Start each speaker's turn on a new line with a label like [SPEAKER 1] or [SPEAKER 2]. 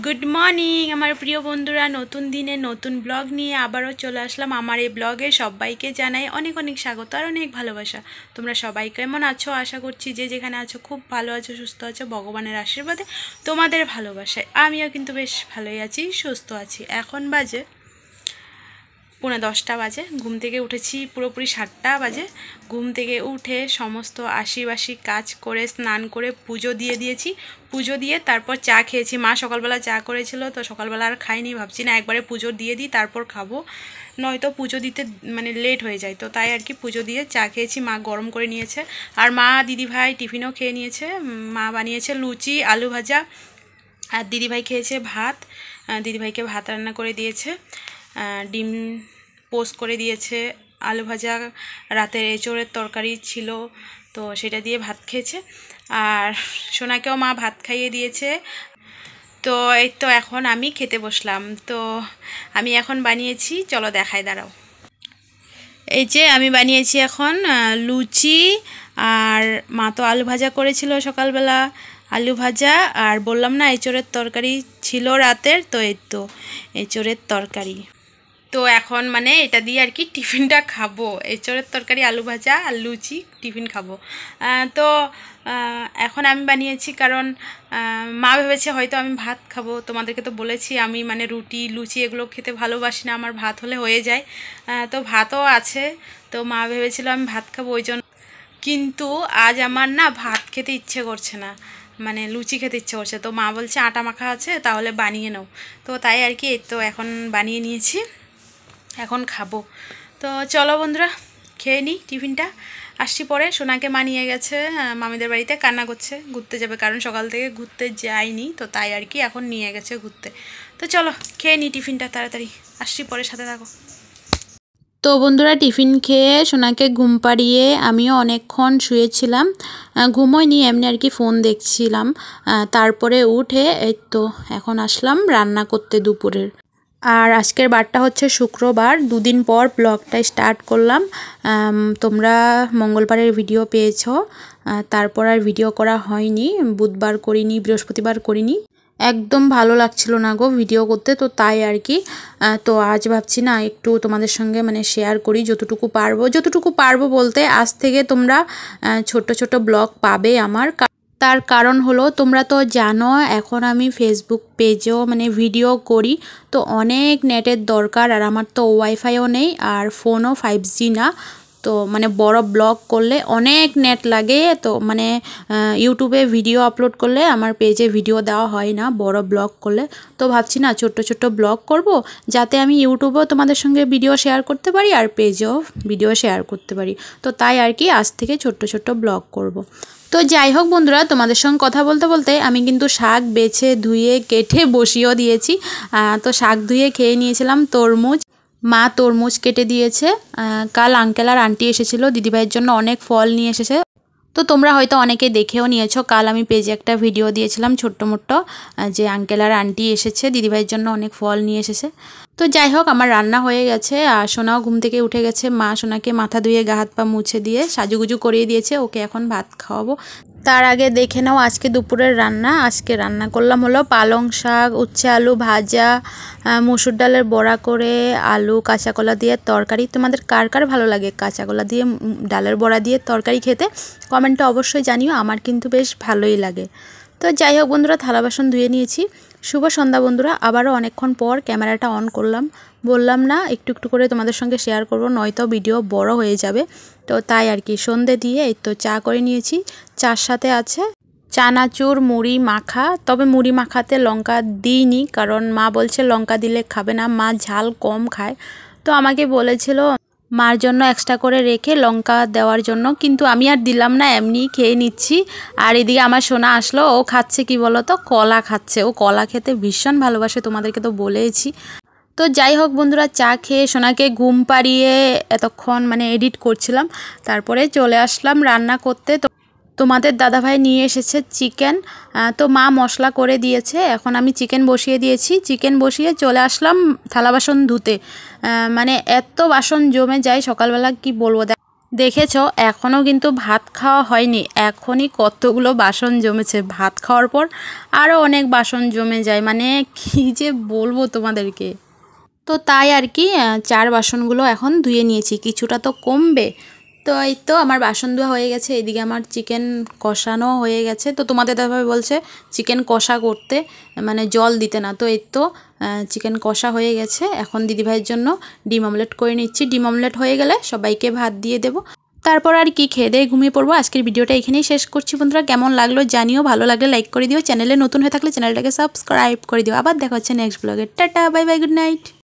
[SPEAKER 1] Good morning আমার প্রিয় বন্ধুরা, নতুন দিনে নতুন ব্লগ নিয়ে আবারও চলে আসলাম। আমার এই ব্লগে সবাইকে জানাই অনেক অনেক স্বাগত আর অনেক ভালোবাসা। তোমরা সবাই কেমন আছো? আশা করছি যে যেখানে আছো খুব ভালো আছো, সুস্থ আছো, ভগবানের আশীর্বাদে তোমাদের ভালোবাসায় আমিও কিন্তু বেশ ভালোই আছি, সুস্থ আছি। এখন বাজে 9:45 বাজে। ঘুম থেকে উঠেছি পুরোপুরি 7টা বাজে। ঘুম থেকে উঠে সমস্ত আশিবাসি কাজ করে স্নান করে পুজো দিয়ে দিয়েছি। পুজো দিয়ে তারপর চা খেয়েছি। মা সকালবেলা চা করেছিল, তো সকালবেলা আর খাইনি। ভাবছি না একবারে পুজো দিয়ে দিই তারপর খাবো, নয়তো পুজো দিতে মানে লেট হয়ে যায়। তো তাই আর কি পুজো দিয়ে চা খেয়েছি। মা গরম করে নিয়েছে আর মা দিদিভাই টিফিনও খেয়ে নিয়েছে। মা বানিয়েছে লুচি আলু ভাজা আর দিদিভাই খেয়েছে ভাত। দিদিভাইকে ভাত রান্না করে দিয়েছে, ডিম পোস্ট করে দিয়েছে, আলু ভাজা, রাতের এঁচোড়ের তরকারি ছিল তো সেটা দিয়ে ভাত খেয়েছে। আর সোনাকেও মা ভাত খাইয়ে দিয়েছে। তো এই তো এখন আমি খেতে বসলাম। তো আমি এখন বানিয়েছি, চলো দেখাই, দাঁড়াও। এই যে আমি বানিয়েছি এখন লুচি, আর মা তো আলু ভাজা করেছিল সকালবেলা, আলু ভাজা, আর বললাম না এঁচোড়ের তরকারি ছিল রাতের, তো এই তো এঁচোড়ের তরকারি। তো এখন মানে এটা দিয়ে আর কি টিফিনটা খাবো, এঁচোড়ের তরকারি আলু ভাজা আর লুচি টিফিন খাবো। তো এখন আমি বানিয়েছি কারণ মা ভেবেছে হয়তো আমি ভাত খাবো। তোমাদেরকে তো বলেছি আমি মানে রুটি লুচি এগুলো খেতে ভালোবাসি না, আমার ভাত হলে হয়ে যায়। তো ভাতও আছে, তো মা ভেবেছিল আমি ভাত খাবো ওই জন্য। কিন্তু আজ আমার না ভাত খেতে ইচ্ছে করছে না, মানে লুচি খেতে ইচ্ছে করছে। তো মা বলছে আটা মাখা আছে তাহলে বানিয়ে নাও। তো তাই আর কি তো এখন বানিয়ে নিয়েছি, এখন খাবো। তো চলো বন্ধুরা খেয়ে নিই টিফিনটা, আসছি পরে। সোনাকে মা নিয়ে গেছে মামিদের বাড়িতে, কান্না করছে, ঘুরতে যাবে, কারণ সকাল থেকে ঘুরতে যায়নি, তো তাই আর কি এখন নিয়ে গেছে ঘুরতে। তো চলো খেয়ে নিই টিফিনটা তাড়াতাড়ি, আসছি পরে, সাথে থাকো। তো বন্ধুরা টিফিন খেয়ে সোনাকে ঘুম পাড়িয়ে আমিও অনেকক্ষণ শুয়েছিলাম, ঘুমোইনি, এমনি আর কি ফোন দেখছিলাম। তারপরে উঠে এই তো এখন আসলাম রান্না করতে দুপুরের। আর আজকের বারটা হচ্ছে শুক্রবার, দুদিন পর ব্লগটা স্টার্ট করলাম। তোমরা মঙ্গলবারের ভিডিও পেয়েছো, তারপর আর ভিডিও করা হয়নি। বুধবার করিনি, বৃহস্পতিবার করিনি, একদম ভালো লাগছিল না গো ভিডিও করতে, তো তাই আর কি। তো আজ ভাবছি না একটু তোমাদের সঙ্গে মানে শেয়ার করি যতটুকু পারবো। যতটুকু পারবো বলতে আজ থেকে তোমরা ছোট ছোট ব্লগ পাবে আমার। তার কারণ হলো তোমরা তো জানো এখন আমি ফেসবুক পেজেও মানে ভিডিও করি, তো অনেক নেটের দরকার, আর আমার তো ওয়াইফাইও নেই আর ফোনও 5G না। তো মানে বড় ব্লগ করলে অনেক নেট লাগে, তো মানে ইউটিউবে ভিডিও আপলোড করলে আমার পেজে ভিডিও দেওয়া হয় না বড় ব্লগ করলে। তো ভাবছি না ছোট্ট ছোট্ট ব্লগ করব, যাতে আমি ইউটিউবেও তোমাদের সঙ্গে ভিডিও শেয়ার করতে পারি আর পেজেও ভিডিও শেয়ার করতে পারি। তো তাই আর কি আজ থেকে ছোট্ট ছোট্ট ব্লগ করব। তো যাই হোক বন্ধুরা, তোমাদের সঙ্গে কথা বলতে বলতে আমি কিন্তু শাক বেছে ধুয়ে কেটে বসিয়েও দিয়েছি। তো শাক ধুয়ে খেয়ে নিয়েছিলাম তরমুজ, মা তরমুজ কেটে দিয়েছে। কাল আঙ্কেল আর আন্টি এসেছিলো, দিদিভাইয়ের জন্য অনেক ফল নিয়ে এসেছে। তো তোমরা হয়তো অনেকে দেখেও নিয়েছো, কাল আমি পেজে একটা ভিডিও দিয়েছিলাম ছোট্ট মোট্ট, যে আঙ্কেল আর আন্টি এসেছে, দিদিভাইয়ের জন্য অনেক ফল নিয়ে এসেছে। তো যাই হোক আমার রান্না হয়ে গেছে, আর সোনাও ঘুম থেকে উঠে গেছে। মা সোনাকে মাথা ধুয়ে গা হাত পা মুছে দিয়ে সাজুগুজু করিয়ে দিয়েছে, ওকে এখন ভাত খাওয়াবো। তার আগে দেখে নাও আজকে দুপুরের রান্না। আজকে রান্না করলাম হলো পালং শাক, উচ্ছে আলু ভাজা, মসুর ডালের বড়া করে, আলু কাঁচা কলা দিয়ে তরকারি। তোমাদের কার কার ভালো লাগে কাঁচা কলা দিয়ে ডালের বড়া দিয়ে তরকারি খেতে? কমেন্টে অবশ্যই জানিও, আমার কিন্তু বেশ ভালোই লাগে। তো যাই হোক বন্ধুরা, থালা বাসন ধুয়ে নিয়েছি। শুভ সন্ধ্যা বন্ধুরা, আবারও অনেকক্ষণ পর ক্যামেরাটা অন করলাম। বললাম না একটু একটু করে তোমাদের সঙ্গে শেয়ার করব, নয়তো ভিডিও বড় হয়ে যাবে। তো তাই আর কি সন্ধে দিয়ে এই তো চা করে নিয়েছি। চার সাথে আছে চানাচুর মুড়ি মাখা, তবে মুড়ি মাখাতে লঙ্কা দিইনি, কারণ মা বলছে লঙ্কা দিলে খাবে না, মা ঝাল কম খায়। তো আমাকে বলেছিল মার জন্য এক্সট্রা করে রেখে লঙ্কা দেওয়ার জন্য, কিন্তু আমি আর দিলাম না, এমনি খেয়ে নিচ্ছি। আর এদিকে আমার সোনা আসলো, ও খাচ্ছে কি বলো তো, কলা খাচ্ছে। ও কলা খেতে ভীষণ ভালোবাসে, তোমাদেরকে তো বলেইছি। তো যাই হোক বন্ধুরা, চা খেয়ে সোনাকে ঘুম পাড়িয়ে এতক্ষণ মানে এডিট করছিলাম, তারপরে চলে আসলাম রান্না করতে। তো তোমাদের দাদাভাই নিয়ে এসেছে চিকেন, তো মা মশলা করে দিয়েছে, এখন আমি চিকেন বসিয়ে দিয়েছি। চিকেন বসিয়ে চলে আসলাম থালা বাসন ধুতে। মানে এত বাসন জমে যায় সকালবেলা, কি বলবো। দেখেছো এখনও কিন্তু ভাত খাওয়া হয়নি, এখনই কতগুলো বাসন জমেছে। ভাত খাওয়ার পর আরও অনেক বাসন জমে যায়, মানে কী যে বলবো তোমাদেরকে। তো তাই আর কি চার বাসনগুলো এখন ধুয়ে নিয়েছি, কিছুটা তো কমবে। তো এই তো আমার বাসন ধোয়া হয়ে গেছে, এদিকে আমার চিকেন কষানো হয়ে গেছে। তো তোমাদের দাদাভাই বলছে চিকেন কষা করতে, মানে জল দিতে না। তো এই তো চিকেন কষা হয়ে গেছে, এখন দিদিভাইয়ের জন্য ডিম অমলেট করে নিচ্ছি। ডিম অমলেট হয়ে গেলে সবাইকে ভাত দিয়ে দেবো, তারপর আর কি খেয়ে দিয়ে ঘুমিয়ে পড়বো। আজকের ভিডিওটা এখানেই শেষ করছি বন্ধুরা, কেমন লাগলো জানিও, ভালো লাগলে লাইক করে দিও, চ্যানেলে নতুন হয়ে থাকলে চ্যানেলটাকে সাবস্ক্রাইব করে দিও। আবার দেখা হচ্ছে নেক্সট ব্লগে। Tata, bye bye, good night.